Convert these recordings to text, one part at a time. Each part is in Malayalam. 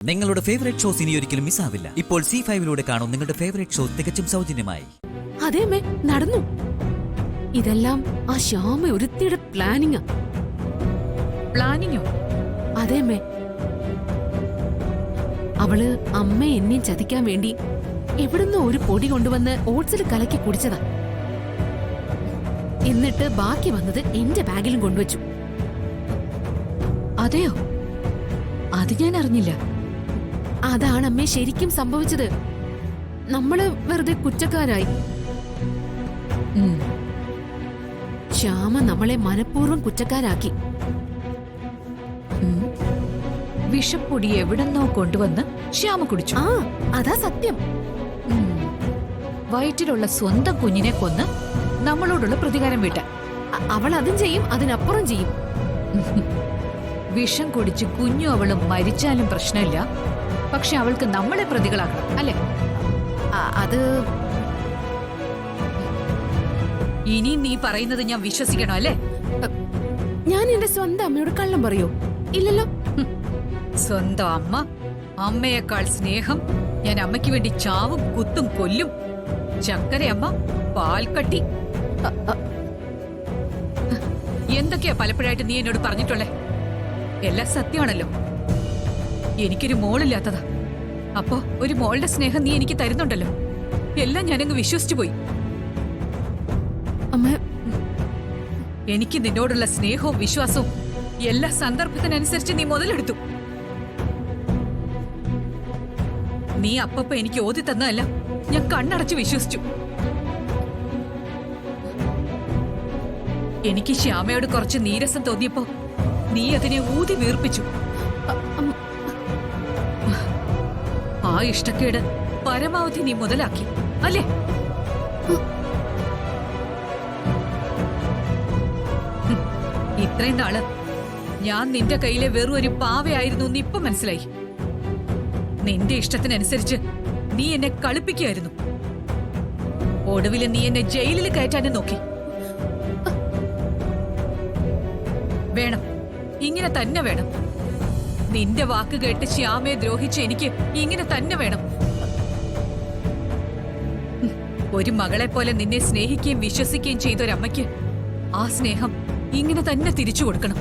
നിങ്ങളുടെ ഫേവറേറ്റ് ഷോസ് ഇനി ഒരിക്കലും മിസ്സാവില്ല. ഇപ്പോൾ C5 കാണും നിങ്ങളുടെ ഫേവറേറ്റ് ഷോ തികച്ചും സൗജന്യമായി. അതേമേ നടന്നു. ഇതെല്ലാം ആ ശ്യാമ ഒരുത്തിയുടെ പ്ലാനിങ്ങാ. പ്ലാനിങ്ങോ? അതേമേ, അവള് അമ്മ എന്നെയും ചതിക്കാൻ വേണ്ടി എവിടുന്നോ ഒരു പൊടി കൊണ്ടുവന്ന് ഓട്സിൽ കലക്കി കുടിച്ചതാ. എന്നിട്ട് ബാക്കി വന്നത് എന്റെ ബാഗിലും കൊണ്ടുവച്ചു. അതെയോ? അത് ഞാൻ അറിഞ്ഞില്ല. അതാണ് അമ്മേ ശരിക്കും സംഭവിച്ചത്. നമ്മള് വെറുതെ കുറ്റക്കാരായി. ശ്യാമ നമ്മളെ മനഃപൂർവ്വം കുറ്റക്കാരാക്കി. വിഷപ്പൊടി എവിടെന്നോ കൊണ്ടുവന്ന് ശ്യാമ കുടിച്ചു. ആ, അതാ സത്യം. വയറ്റിലുള്ള സ്വന്തം കുഞ്ഞിനെ കൊന്ന് നമ്മളോടുള്ള പ്രതികാരം വീട്ടാൻ അവൾ അതും ചെയ്യും, അതിനപ്പുറം ചെയ്യും. വിഷം കുടിച്ച് കുഞ്ഞു അവളും മരിച്ചാലും പ്രശ്നമില്ല. പക്ഷെ അവൾക്ക് നമ്മളെ പ്രതികളാക്കണം, അല്ലേ? അത് ഇനി നീ പറയുന്നത് ഞാൻ വിശ്വസിക്കണോ, അല്ലേ? ഞാൻ എന്റെ സ്വന്തം അമ്മയോട് കള്ളം പറയോ? ഇല്ലല്ലോ. സ്വന്തം അമ്മ, അമ്മയേക്കാൾ സ്നേഹം. ഞാൻ അമ്മയ്ക്ക് വേണ്ടി ചാവും കുത്തും കൊല്ലും. ചക്കരയമ്മ, പാൽക്കട്ടി, എന്തൊക്കെയാ പലപ്പോഴായിട്ട് നീ എന്നോട് പറഞ്ഞിട്ടുള്ളേ? എല്ലാം സത്യമാണല്ലോ. എനിക്കൊരു മോളില്ലാത്തതാ. അപ്പോ ഒരു മോളുടെ സ്നേഹം നീ എനിക്ക് തരുന്നുണ്ടല്ലോ. എല്ലാം ഞാനങ്ങ് വിശ്വസിച്ചു പോയി. അമ്മ, എനിക്ക് നിന്നോടുള്ള സ്നേഹവും വിശ്വാസവും എല്ലാ സന്ദർഭത്തിനനുസരിച്ച് നീ മുതലെടുത്തു. നീ അപ്പപ്പോ എനിക്ക് ഓതി തന്നതല്ല ഞാൻ കണ്ണടച്ച് വിശ്വസിച്ചു. എനിക്ക് ശ്യാമയോട് കുറച്ച് നീരസം തോന്നിയപ്പോ നീ അതിനെ ഊതി വീർപ്പിച്ചു. ആ ഇഷ്ടക്കേട് പരമാവധി നീ മുതലാക്കി, അല്ലേ? ഇത്രയും നാള് ഞാൻ നിന്റെ കയ്യിലെ വെറും ഒരു പാവയായിരുന്നു എന്ന് ഇപ്പൊ മനസ്സിലായി. നിന്റെ ഇഷ്ടത്തിനനുസരിച്ച് നീ എന്നെ കളിപ്പിക്കുകയായിരുന്നു. ഒടുവില് നീ എന്നെ ജയിലിൽ കയറ്റാനും നോക്കി. വേണം, ഇങ്ങനെ തന്നെ വേണം. നിന്റെ വാക്ക് കേട്ട് ശ്യാമയെ ദ്രോഹിച്ച് എനിക്ക് ഇങ്ങനെ തന്നെ വേണം. ഒരു മകളെ പോലെ നിന്നെ സ്നേഹിക്കുകയും വിശ്വസിക്കുകയും ചെയ്തൊരമ്മയ്ക്ക് ആ സ്നേഹം ഇങ്ങനെ തന്നെ തിരിച്ചു കൊടുക്കണം.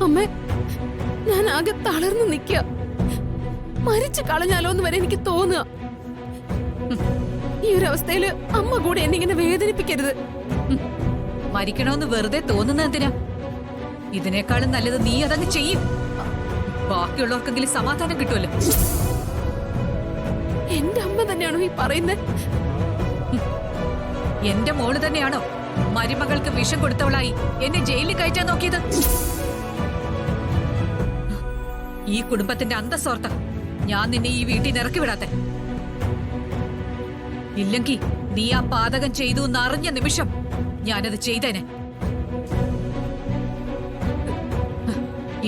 അമ്മ, ഞാൻ ആകെ തളർന്നു നിൽക്കുക. മരിച്ചു കളഞ്ഞാലോന്ന് വരെ എനിക്ക് തോന്നുക. ഈ ഒരു അവസ്ഥയില് അമ്മ കൂടെ എന്നെ ഇങ്ങനെ വേദനിപ്പിക്കരുത്. മരിക്കണമെന്ന് വെറുതെ തോന്നുന്ന എന്തിനാ? ഇതിനേക്കാളും നല്ലത് നീ അതങ്ങ് ചെയ്യും. ബാക്കിയുള്ളവർക്കെങ്കിലും സമാധാനം കിട്ടുമല്ലോ. എന്റെ അമ്മ തന്നെയാണോ ഈ പറയുന്നത്? എന്റെ മോള് തന്നെയാണോ മരുമകൾക്ക് വിഷം കൊടുത്തവളായി എന്നെ ജയിലിൽ കയറ്റാൻ നോക്കിയത്? ഈ കുടുംബത്തിന്റെ അന്തസ്സോർത്ത ഞാൻ നിന്നെ ഈ വീട്ടിൽ നിന്ന് ഇറക്കി വിടാത്തെ. ഇല്ലെങ്കി നീ ആ പാതകം ചെയ്തു എന്നറിഞ്ഞ നിമിഷം ഞാനത് ചെയ്തേനെ.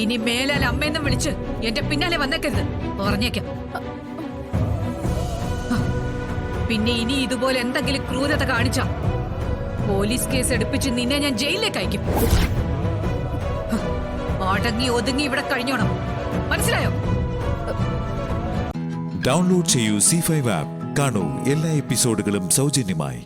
ഇനി മേലാൽ അമ്മയെന്നും വിളിച്ച് എന്റെ പിന്നാലെ വന്നേക്കരുത്, പറഞ്ഞേക്കാം. പിന്നെ ഇനി ഇതുപോലെ എന്തെങ്കിലും ക്രൂരത കാണിച്ചാ പോലീസ് കേസ് എടുപ്പിച്ച് നിന്നെ ഞാൻ ജയിലിലേക്ക് അയക്കും. അടങ്ങി ഒതുങ്ങി ഇവിടെ കഴിഞ്ഞോണം, മനസ്സിലായോ? ഡൗൺലോഡ് ചെയ്യൂ C5 ആപ്പ്. കാണൂ എല്ലാ എപ്പിസോഡുകളും സൗജന്യമായി.